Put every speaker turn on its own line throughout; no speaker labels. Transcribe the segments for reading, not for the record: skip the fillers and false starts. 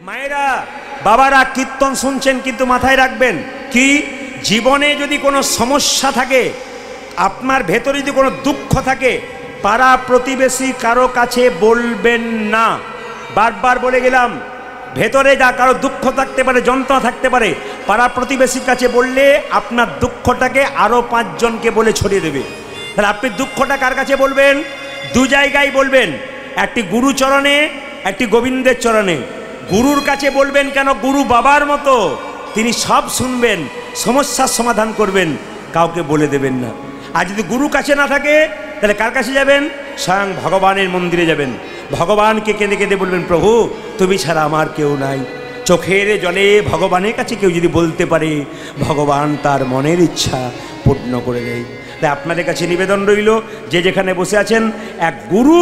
মায়েরা বাবারা কীর্তন শুনছেন, কিন্তু মাথায় রাখবেন কি, জীবনে যদি কোনো সমস্যা থাকে, আপনার ভেতরে যদি কোনো দুঃখ থাকে, পাড়া প্রতিবেশী কারো কাছে বলবেন না। বারবার বলে গেলাম, ভেতরে যা কারো দুঃখ থাকতে পারে, যন্ত্রণা থাকতে পারে, পাড়া প্রতিবেশীর কাছে বললে আপনার দুঃখটাকে আরও 5 জনকে বলে ছড়িয়ে দেবে। তাহলে আপনি দুঃখটা কার কাছে বলবেন? 2 জায়গায় বলবেন, একটি গুরুচরণে, একটি গোবিন্দের চরণে। গুরুর কাছে বলবেন কেন? গুরু বাবার মতো, তিনি সব শুনবেন, সমস্যার সমাধান করবেন, কাউকে বলে দেবেন না। আর যদি গুরু কাছে না থাকে, তাহলে কার কাছে যাবেন? স্বয়ং ভগবানের মন্দিরে যাবেন, ভগবানকে কেঁদে কেঁদে বলবেন, প্রভু তুমি ছাড়া আমার কেউ নাই। চোখের জলে ভগবানের কাছে কেউ যদি বলতে পারে, ভগবান তার মনের ইচ্ছা পূর্ণ করে দেয়। তাই আপনাদের কাছে নিবেদন রইল, যে যেখানে বসে আছেন, এক গুরু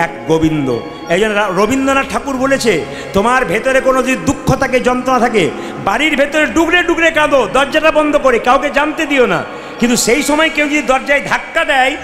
এক গোবিন্দ। এই জন্য রবীন্দ্রনাথ ঠাকুর বলেছে, তোমার ভেতরে কোনো যদি দুঃখ থাকে, যন্ত্রণা থাকে, বাড়ির ভেতরে ডুগরে ডুগরে কাঁদো, দরজাটা বন্ধ করে, কাউকে জানতে দিও না। কিন্তু সেই সময় কেউ যদি দরজায় ধাক্কা দেয়,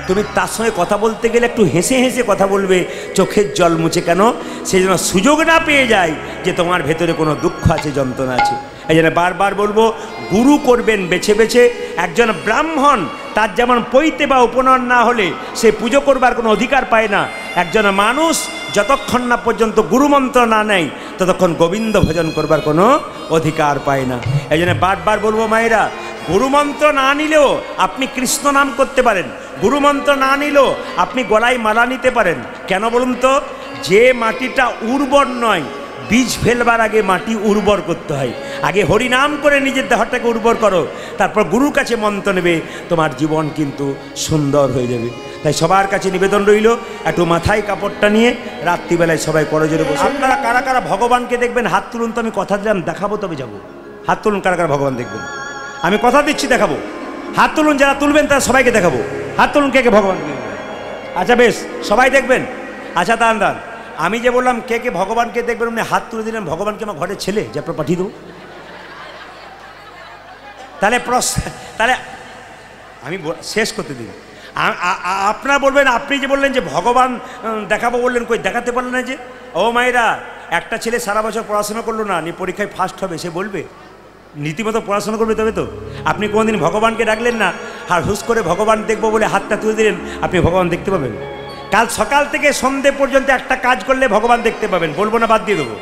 তুমি তার সঙ্গে কথা বলতে গেলে একটু হেসে হেসে কথা বলবে, চোখের জল মুছে। কেন? সেই জন্য সুযোগ না পেয়ে যায় যে তোমার ভেতরে কোনো দুঃখ আছে, যন্ত্রণা আছে। এই জন্য বারবার বলবো, গুরু করবেন বেছে বেছে। একজন ব্রাহ্মণ, তার যেমন পৈতে বা উপনয়ন না হলে সে পুজো করবার কোনো অধিকার পায় না, একজন মানুষ যতক্ষণ না পর্যন্ত গুরুমন্ত্র না নেয়, ততক্ষণ গোবিন্দ ভজন করবার কোনো অধিকার পায় না। এই জন্য বারবার বলবো, মায়েরা, গুরুমন্ত্র না নিলেও আপনি কৃষ্ণ নাম করতে পারেন, গুরুমন্ত্র না নিলেও আপনি গলায় মালা নিতে পারেন। কেন বলুন তো? যে মাটিটা উর্বর নয়, বীজ ফেলবার আগে মাটি উর্বর করতে হয়। আগে হরিনাম করে নিজের দেহটাকে উর্বর করো, তারপর গুরুর কাছে মন্ত্র নেবে, তোমার জীবন কিন্তু সুন্দর হয়ে যাবে। তাই সবার কাছে নিবেদন রইল, একটু মাথায় কাপড়টা নিয়ে রাত্রিবেলায় সবাই করজোরে বসে। আপনারা কারা কারা ভগবানকে দেখবেন হাত তুলুন তো। আমি কথা দিলাম দেখাবো, তবে যাবো। হাত তুলুন কারা কারা ভগবান দেখবেন। আমি কথা দিচ্ছি দেখাবো। হাত তুলুন, যারা তুলবেন তারা সবাইকে দেখাবো। হাত তুলুন কে কে ভগবানকে দেখবেন। আচ্ছা বেশ, সবাই দেখবেন। আচ্ছা দান দান, আমি যে বললাম কে কে ভগবানকে দেখবেন, উনি হাত তুলে দিলেন। ভগবানকে আমার ঘরের ছেলে যে আপনার পাঠিয়ে দেবো? তাহলে আমি শেষ করতে দিন। আপনারা বলবেন, আপনি যে বললেন যে ভগবান দেখাবো বললেন, কই দেখাতে পারলেন না যে? ও মায়েরা, একটা ছেলে সারা বছর পড়াশোনা করলো না, নিয়ে পরীক্ষায় ফার্স্ট হবে, সে বলবে? নীতিমতো পড়াশোনা করবে তবে তো। আপনি কোনোদিন ভগবানকে ডাকলেন না, আর হুস করে ভগবান দেখবো বলে হাতটা তুলে দিলেন, আপনি ভগবান দেখতে পাবেন? কাল সকাল থেকে সন্ধে পর্যন্ত একটা কাজ করলে ভগবান দেখতে পাবেন। বলবো না, বাদ দিয়ে দেবো,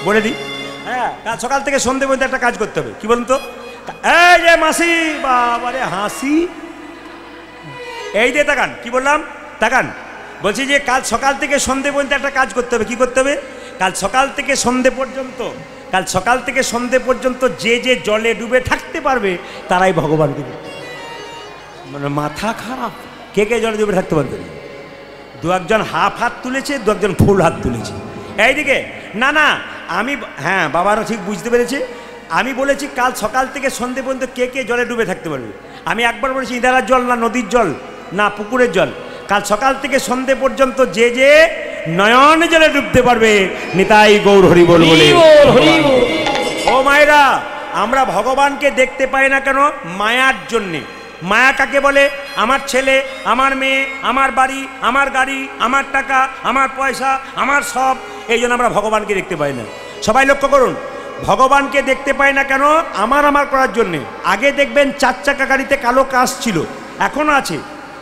বলে দিই। হ্যাঁ, কাল সকাল থেকে সন্ধে পর্যন্ত একটা কাজ করতে হবে। কি বলুন তো? এই যে মাসি, বাবারে হাসি, এই যে তাকান, কি বললাম? তাকান, বলছি যে কাল সকাল থেকে সন্ধে পর্যন্ত একটা কাজ করতে হবে। কি করতে হবে? কাল সকাল থেকে সন্ধে পর্যন্ত যে যে জলে ডুবে থাকতে পারবে, তারাই ভগবানকে দেখবে। মানে মাথা খারাপ, কে কে জলে ডুবে থাকতে পারবে? 2-1 হাফ হাত তুলেছে, 2-1 ফুল হাত তুলেছে। এইদিকে না না, আমি হ্যাঁ, বাবারও ঠিক বুঝতে পেরেছে। আমি বলেছি কাল সকাল থেকে সন্ধে পর্যন্ত কে কে জলে ডুবে থাকতে পারবে। আমি একবার বলেছি ইঁদারার জল না নদীর জল না পুকুরের জল। কাল সকাল থেকে সন্ধে পর্যন্ত যে যে নয়ন জলে ডুবতে পারবে, নিতাই গৌর হরি বল বলে। ও মায়েরা, আমরা ভগবানকে দেখতে পাই না কেন? মায়ার জন্যে। মায়া কাকে বলে? আমার ছেলে, আমার মেয়ে, আমার বাড়ি, আমার গাড়ি, আমার টাকা, আমার পয়সা, আমার সব। এই জন্য আমরা ভগবানকে দেখতে পাই না। সবাই লক্ষ্য করুন, ভগবানকে দেখতে পাই না কেন? আমার করার জন্যে। আগে দেখবেন 4 চাকা গাড়িতে কালো কাঁচ ছিল, এখনও আছে।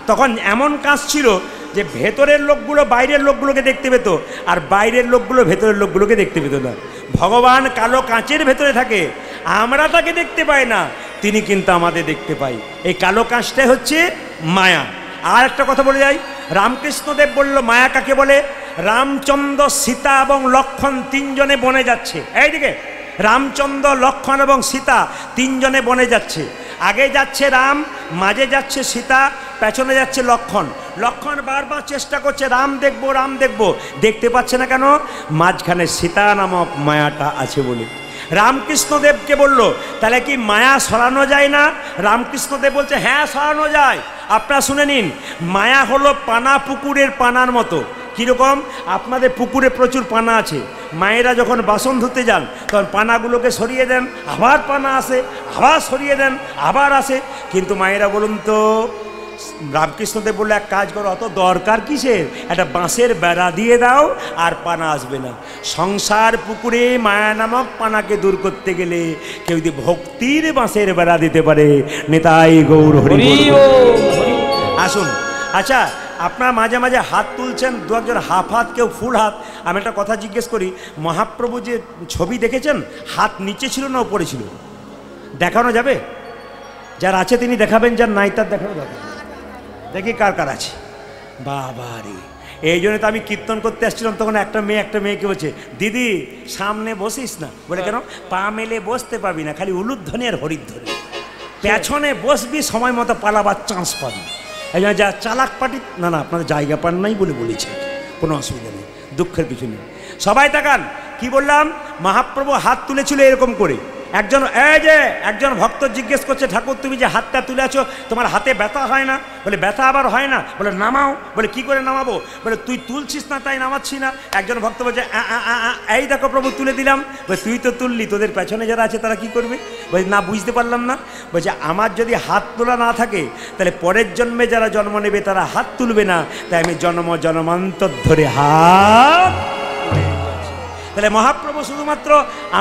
তখন এমন কাঁচ ছিল যে ভেতরের লোকগুলো বাইরের লোকগুলোকে দেখতে পেত, আর বাইরের লোকগুলো ভেতরের লোকগুলোকে দেখতে পেত না। ভগবান কালো কাঁচের ভেতরে থাকে, আমরা তাকে দেখতে পাই না, তিনি কিন্তু আমাদের দেখতে পাই। এই কালো কাঁচটাই হচ্ছে মায়া। আর একটা কথা বলে যাই, রামকৃষ্ণদেব বলল মায়া কাকে বলে? রামচন্দ্র, সীতা এবং লক্ষ্মণ 3 জনে বনে যাচ্ছে। এইদিকে রামচন্দ্র, লক্ষ্মণ এবং সীতা 3 জনে বনে যাচ্ছে। আগে যাচ্ছে রাম, মাঝে যাচ্ছে সীতা, পেছনে যাচ্ছে লক্ষ্মণ। লক্ষ্মণ বারবার চেষ্টা করছে রাম দেখবো, রাম দেখবো, দেখতে পাচ্ছে না কেন? মাঝখানে সীতা নামক মায়াটা আছে বলে। রামকৃষ্ণদেবকে বলল, তাহলে কি মায়া সরানো যায় না? রামকৃষ্ণদেব বলছে, হ্যাঁ সরানো যায়। আপনারা শুনে নিন, মায়া হলো পানা, পুকুরের পানার মতো। কীরকম? আপনাদের পুকুরে প্রচুর পানা আছে, মায়েরা যখন বাসন ধুতে যান তখন পানাগুলোকে সরিয়ে দেন, আবার পানা আসে, আবার সরিয়ে দেন, আবার আসে। কিন্তু মায়েরা বলুন তো, রামকৃষ্ণদেব বললো এক কাজ করো, অত দরকার কিসের, একটা বাঁশের বেড়া দিয়ে দাও আর পানা আসবে না। সংসার পুকুরে মায়া নামক পানাকে দূর করতে গেলে কেউ যদি ভক্তির বাঁশের বেড়া দিতে পারে, নেতাই গৌর হরি। আসুন, আচ্ছা আপনার মাঝে মাঝে হাত তুলছেন, দু একজন হাফ হাত, কেউ ফুল হাত। আমি একটা কথা জিজ্ঞেস করি, মহাপ্রভু যে ছবি দেখেছেন, হাত নিচে ছিল না উপরে ছিল? দেখানো যাবে? যার আছে তিনি দেখাবেন, যার নাই তার দেখানো যাবে। দেখি কার কার আছে। বাবা রে, এই জন্য তো আমি কীর্তন করতে আসছিলাম, তখন একটা মেয়েকে বলছে, দিদি সামনে বসিস না। বলে কেন? পা মেলে বসতে পারবি না, খালি উলুধ্বনি আর হরিধ্বনি। পেছনে বসবি, সময় মতো পালাবার চান্স পাবি। এই জন্য যা চালাক পাটি, না আপনাদের জায়গা পান নাই বলে বলেছে, কোনো অসুবিধা নেই, দুঃখের কিছু নেই। সবাই তাকান, কি বললাম? মহাপ্রভু হাত তুলেছিল এরকম করে। একজন ভক্ত জিজ্ঞেস করছে, ঠাকুর তুমি যে হাতটা তুলে আছো, তোমার হাতে ব্যথা হয় না? বলে ব্যথা আবার হয় না। বলে নামাও। বলে কি করে নামাবো? বলে তুই তুলছিস না তাই নামাচ্ছি না। একজন ভক্ত বলছে, এই দেখো প্রভু তুলে দিলাম। বলে তুই তো তুললি, তোদের পেছনে যারা আছে তারা কি করবে? বলছে না, বুঝতে পারলাম না। বলছে আমার যদি হাত তোলা না থাকে, তাহলে পরের জন্মে যারা জন্ম নেবে তারা হাত তুলবে না, তাই আমি জন্মান্তর ধরে হাত। তাহলে মহাপ্রভু শুধুমাত্র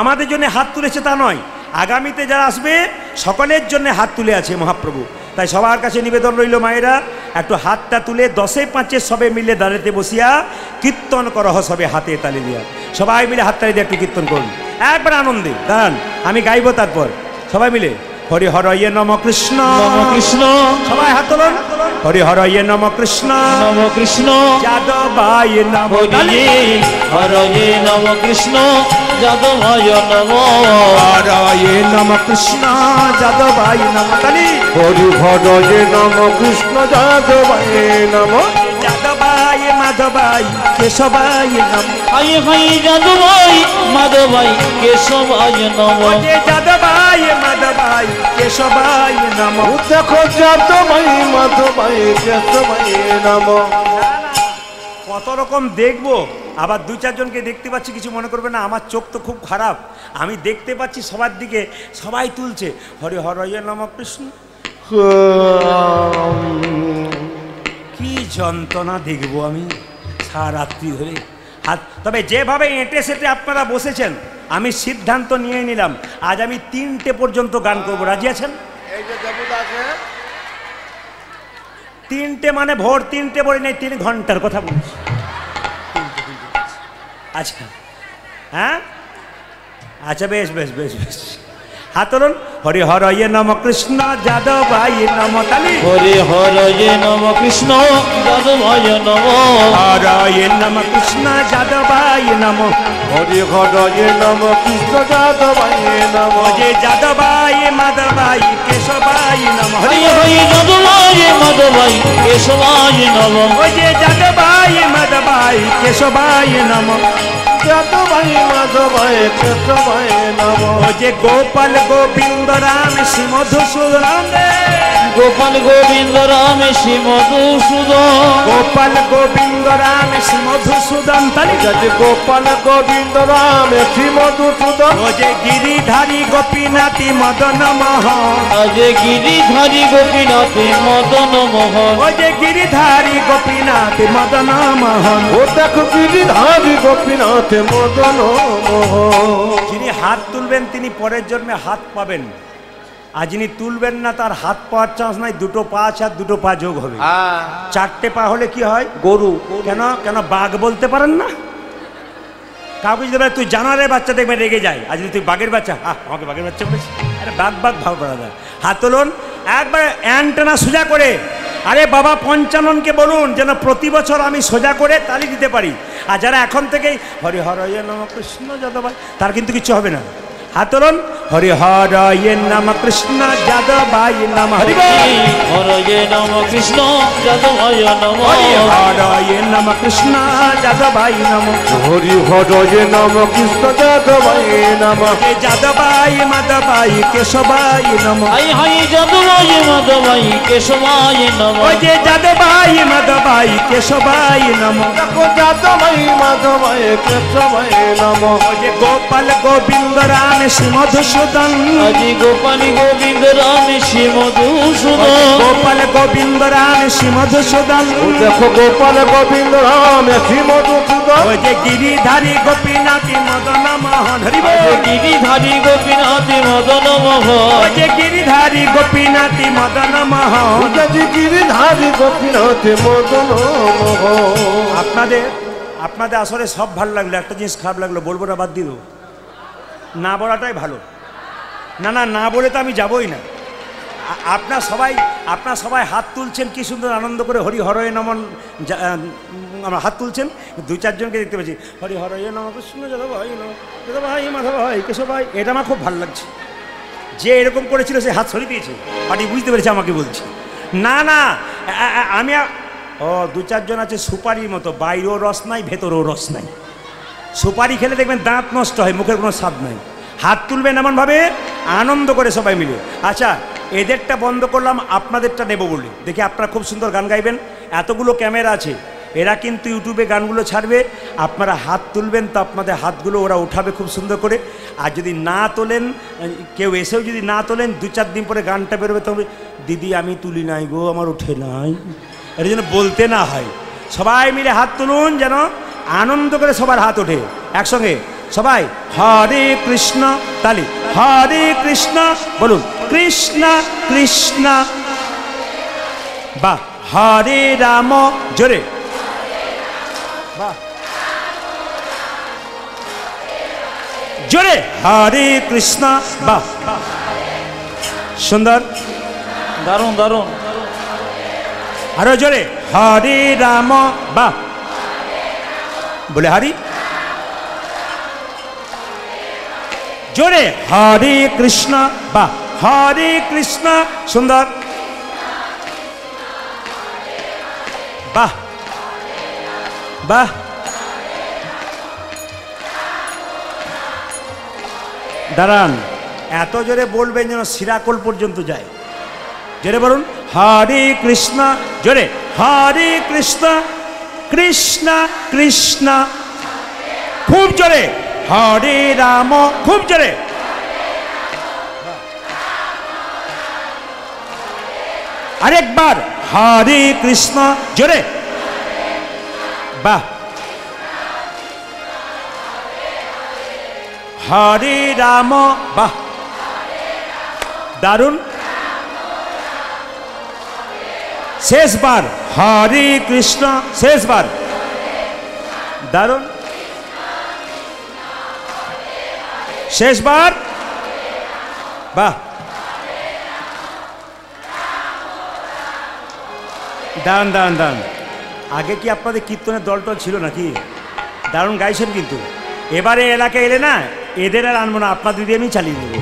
আমাদের জন্য হাত তুলেছে তা নয়, আগামীতে যারা আসবে সকলের জন্য হাত তুলে আছে মহাপ্রভু। তাই সবার কাছে নিবেদন রইল, মায়েরা একটু হাতটা তুলে 10-5 সবে মিলে দাঁড়াতে বসিয়া কীর্তন করহ সবে হাতে তালি দিয়া। সবাই মিলে হাততালি দিয়ে একটু কীর্তন করুন, একবার আনন্দে দাঁড়ান, আমি গাইব তারপর সবাই মিলে। হরি হরয়ে নম কৃষ্ণ কৃষ্ণ, সবাই হাত তোলুন। হরি হরয়ে নম কৃষ্ণ কৃষ্ণ, যাদবায় নম। হরয়ে নম কৃষ্ণ যাদবায় নম। হরয়ে নম কৃষ্ণ যাদবায় নম। তালি হরি হরয়ে নম কৃষ্ণ যাদবায় নম। যাদবায় মাধবায় কেশবায় নম। হাই হাই যাদবায় মাধবায় কেশবায় নম। যাদবায় মাধবায় কেশবায় নম। দেখো যাদবায় মাধবায় কেশবায় নম। কত রকম দেখবো, আবার 2-4 জনকে দেখতে পাচ্ছি, কিছু মনে করবে না, আমার চোখ তো খুব খারাপ, আমি দেখতে পাচ্ছি সবার দিকে সবাই তুলছে হরি হরয়ে নম কৃষ্ণ। কি যন্ত্রণা দেখবো আমি সারাত্রি ধরে হাত। তবে যেভাবে এঁটে সেটে আপনারা বসেছেন, আমি সিদ্ধান্ত নিয়ে নিলাম আজ আমি 3টে পর্যন্ত গান করবো। রাজি আছেন? 3টে মানে ভোর 3টে বলি নেই, 3 ঘন্টার কথা বলছি। আচ্ছা, হ্যাঁ আচ্ছা, বেশ বেশ বেশ বেশ, হাত তুলুন। হরি হরয়ে নম কৃষ্ণ যাদবায় নম। তালি হরি হরয়ে নম কৃষ্ণ যাদবায় নম। হরয়ে নম কৃষ্ণ যাদবায় নম। হরি হরয়ে নম কৃষ্ণ যাদবায় নম। যে যাদবায় মাধবায় কেশবায় নম। হরি হরি যাদবায় মাধবায় কেশবায় নম। যে যাদবায় মাধবায় কেশবায় নম। যাদবায় মাধবায় কেশবায় নম। যে গোপাল গোবিন্দ রাম শ্রী মধুসূদন। গোপাল গোবিন্দ রাম শ্রী মধুসূদন। গোপাল গোবিন্দ রাম শ্রী মধুসূদন। তালি গোপাল গোবিন্দ রাম শ্রী মধুসূদন। যে গিরিধারী গোপীনাথী মদন মোহন। যে গিরিধারী গোপীনাথী মদন মোহন। যে গিরিধারী গোপীনাথী মদন মোহন। ও দেখো গিরিধারী গোপীনাথ মদন মোহন। যিনি হাত তুলবেন তিনি পরের জন্মে হাত পাবেন, আর যিনি তুলবেন না তার হাত পাওয়ার চান্স নাই। 2টো পা আছে আর 2টো পা যোগ হবে। 4টে পা হলে কি হয়? গরু। কেন বাঘ বলতে পারেন না? কাউকে যদি তুই জানারে বাচ্চা দেখবে রেগে যায়, আর যদি তুই বাঘের বাচ্চা, আমাকে বাঘের বাচ্চা বলেছি, আরে বাঘ ভাব করা যায়। হাত তুলুন একবার অ্যান্টেনা সোজা করে। আরে বাবা পঞ্চাননকে বলুন যেন প্রতি বছর আমি সোজা করে তালি দিতে পারি। আর যারা এখন থেকেই হরি হরয়ে নম কৃষ্ণ যাদবায়, তার কিন্তু কিছু হবে না। হাত তুলুন। হরি হরয়ে নম কৃষ্ণ যাদবায় নম। হরি হরয়ে নম কৃষ্ণ যাদবায় নম। হরি হরয়ে নম কৃষ্ণ যাদবায় নম। হরি হরয়ে নম কৃষ্ণ যাদবায় নম। যাদবায় মাধবায় কেশবায় নম। হাই হাই যাদবায় মাধবায় কেশবায় নম। যে যাদবায় মাধবায় কেশবায় নম। যাদবায় মাধবায় কেশবায় নম। যে গোপাল গোবিন্দ রাম শ্রী মধুসূদন। মধুসূদন
আজি গোপাল গোবিন্দ রাম শ্রী মধুসূদন
গোপাল গোবিন্দ রাম শ্রী মধুসূদন
দেখো গোপাল গোবিন্দ রাম শ্রী মধুসূদন
ওই যে গিরিধারী গোপীনাথী মদন মোহন হরি বল
গিরিধারী গোপীনাথ মদন মোহন
ওই যে গিরিধারী গোপীনাথী মদন মোহন
গিরিধারী গোপীনাথ মদন মোহন।
আপনাদের আসলে সব ভালো লাগলো, একটা জিনিস খারাপ লাগলো, বলবো না বাদ দিয়ে দেবো, না বলাটাই ভালো। না বলে তো আমি যাবই না। আপনার সবাই হাত তুলছেন, কি সুন্দর আনন্দ করে হরি হরয়ে নমন আমরা হাত তুলছেন। 2-4 জনকে দেখতে পাচ্ছি হরি হরয়ে নম কৃষ্ণ যাদব ভাই ভাই মাধব ভাই কেশব ভাই, এটা আমার খুব ভালো লাগছে। যে এরকম করেছিল সে হাত সরিয়ে দিয়েছে, পার্টি বুঝতে পেরেছে আমাকে বলছে। না আমি 2-4 জন আছে সুপারির মতো, বাইরেও রস নাই ভেতরেও রস নাই। সুপারি খেলে দেখবেন দাঁত নষ্ট হয়, মুখের কোনো স্বাদ নাই। হাত তুলবেন এমনভাবে আনন্দ করে সবাই মিলে। আচ্ছা, এদেরটা বন্ধ করলাম, আপনাদেরটা নেব বলে। দেখি আপনারা খুব সুন্দর গান গাইবেন, এতগুলো ক্যামেরা আছে, এরা কিন্তু ইউটিউবে গানগুলো ছাড়বে। আপনারা হাত তুলবেন তো আপনাদের হাতগুলো ওরা উঠাবে খুব সুন্দর করে। আর যদি না তোলেন, কেউ এসেও যদি না তোলেন, 2-4 দিন পরে গানটা বেরোবে, তবে দিদি আমি তুলি নাই গো, আমার উঠে নাই, এর জন্য বলতে না হয়। সবাই মিলে হাত তুলুন, যেন আনন্দ করে সবার হাত ওঠে একসঙ্গে। সবাই হরে কৃষ্ণ, তালি হরে কৃষ্ণ বলুন, কৃষ্ণ কৃষ্ণ বা হরে রাম, জোরে বাহ, জোরে হরে কৃষ্ণ বাহ, সুন্দর,
দারুণ দারুণ,
আরো জোরে হরে রাম বাহ, বলে হরি, জোরে হরে কৃষ্ণ বাহ, হরে কৃষ্ণ, সুন্দর বাহ বাহ, দাঁড়ান, এত জোরে বলবেন যেন সিরাকোল পর্যন্ত যায়। জোরে বলুন হরে কৃষ্ণ, জোরে হরে কৃষ্ণ কৃষ্ণ কৃষ্ণ, খুব জোরে হরে রাম, খুব জোরে, আরেকবার হরে কৃষ্ণ, জোরে বাহ, হরে রাম বাহ, দারুণ, শেষবার হরে কৃষ্ণ, শেষবার, দারুণ, শেষবার বাহ, দান দান দান। আগে কি আপনাদের কীর্তনের দলটল ছিল নাকি? দারুণ গাইছেন কিন্তু। এবারে এলাকায় এলে না, এদের আর আনবো না, আপনাদের দিয়ে আমি চালিয়ে দেবো।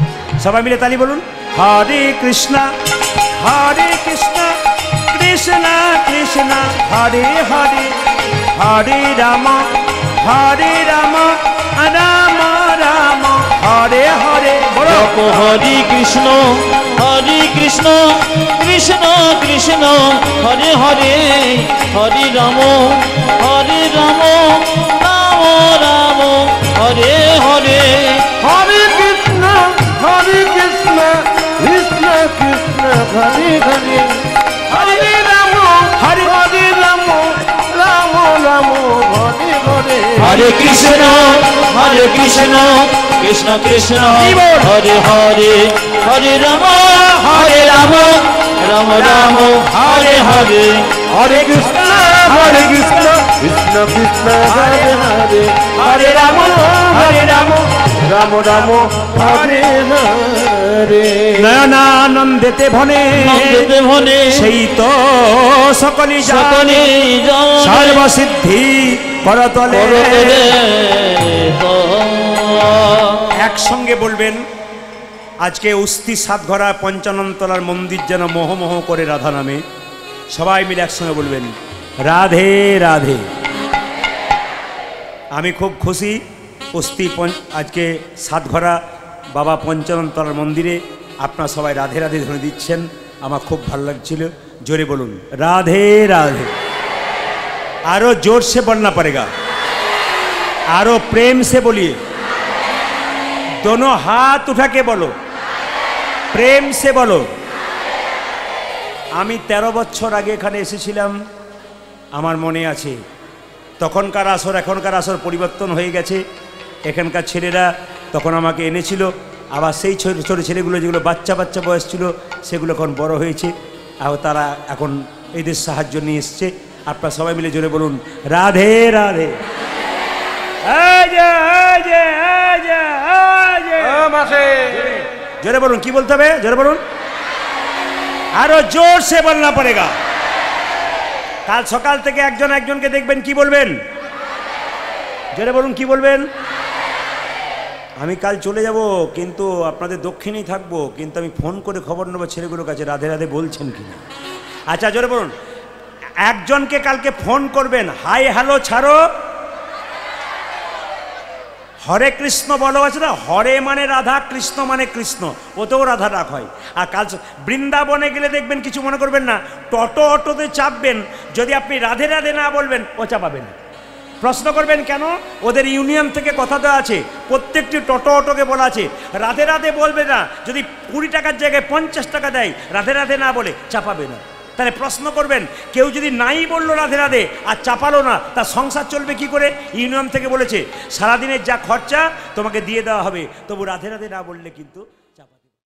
সবাই মিলে তালি বলুন হরে কৃষ্ণ কৃষ্ণ কৃষ্ণ হরে হরে, হরে রাম রাম রাম হরে হরে,
হরে কৃষ্ণ কৃষ্ণ কৃষ্ণ হরে হরে, হরে রাম রাম রাম হরে হরে,
হরে কৃষ্ণ কৃষ্ণ কৃষ্ণ হরে হরে, হরে রাম রাম রাম হরে হরে,
হরে কৃষ্ণ কৃষ্ণ কৃষ্ণ হরে হরে, হরে রাম রাম রাম হরে হরে,
হরে কৃষ্ণ কৃষ্ণ কৃষ্ণ হরে হরে,
হরে রাম
রাম রাম হরে হরে।
নয়নানন্দেতে ভনে
ভনে
সেই তো সকলি
সকলে
সর্বসিদ্ধি করতলে। একসঙ্গে বলবেন, আজকে অস্থি সাতঘরা 55 তলার মন্দির যেন মোহমোহ করে রাধা নামে। সবাই মিলে একসঙ্গে বলবেন রাধে রাধে। আমি খুব খুশি, অস্থি আজকে সাতঘরা বাবা 55 তলার মন্দিরে আপনারা সবাই রাধে রাধে ধ্বনি দিচ্ছেন, আমার খুব ভালো লাগছিল। জোরে বলুন রাধে রাধে, আরো জোর से बोलना पड़ेगा, आरो प्रेम से बोलिए, दोनों हाथ उठा के बोलो, प्रेम से बोलो। আমি 13 বছর আগে এখানে এসেছিলাম, আমার মনে আছে। তখনকার আসর এখনকার আসর পরিবর্তন হয়ে গেছে। এখানকার ছেলেরা তখন আমাকে এনেছিল, আবার সেই ছোট ছোট ছেলেগুলো যেগুলো বাচ্চা বাচ্চা বয়স ছিল সেগুলো এখন বড় হয়েছে, আর তারা এখন এদের সাহায্য নিয়ে এসছে। আপনারা সবাই মিলে জোরে বলুন রাধে রাধে। জোরে বলুন, কি বলতে হবে? জোরে বলুন, আরো জোর সে বলনা পড়েগা। কাল সকাল থেকে একজন একজনকে দেখবেন, কি বলবেন? জোরে বলুন, কি বলবেন? আমি কাল চলে যাব, কিন্তু আপনাদের দক্ষিণেই থাকবো, কিন্তু আমি ফোন করে খবর নেবো ছেলেগুলোর কাছে রাধে রাধে বলছেন কিনা। আচ্ছা জোরে বলুন, একজনকে কালকে ফোন করবেন, হাই হ্যালো ছাড়ো, হরে কৃষ্ণ বলো আছে না, হরে মানে রাধা, কৃষ্ণ মানে কৃষ্ণ, ওতেও রাধা রাখ হয়। আর কাল বৃন্দাবনে গেলে দেখবেন, কিছু মনে করবেন না, টোটো অটোতে চাপবেন, যদি আপনি রাধে রাধে না বলবেন ও চাপাবেন। প্রশ্ন করবেন কেন? ওদের ইউনিয়ন থেকে কথা দেওয়া আছে, প্রত্যেকটি টোটো অটোকে বলা আছে রাধে রাধে বলবে না, যদি 20 টাকার জায়গায় 50 টাকা দেয় রাধে রাধে না বলে চাপাবে না। তাহলে প্রশ্ন করবেন, কেউ যদি নাই বললো রাধে রাধে আর চাপালো না, তার সংসার চলবে কি করে? ইউনিয়ন থেকে বলেছে সারাদিনের যা খরচা তোমাকে দিয়ে দেওয়া হবে, তবু রাধে রাধে না বললে কিন্তু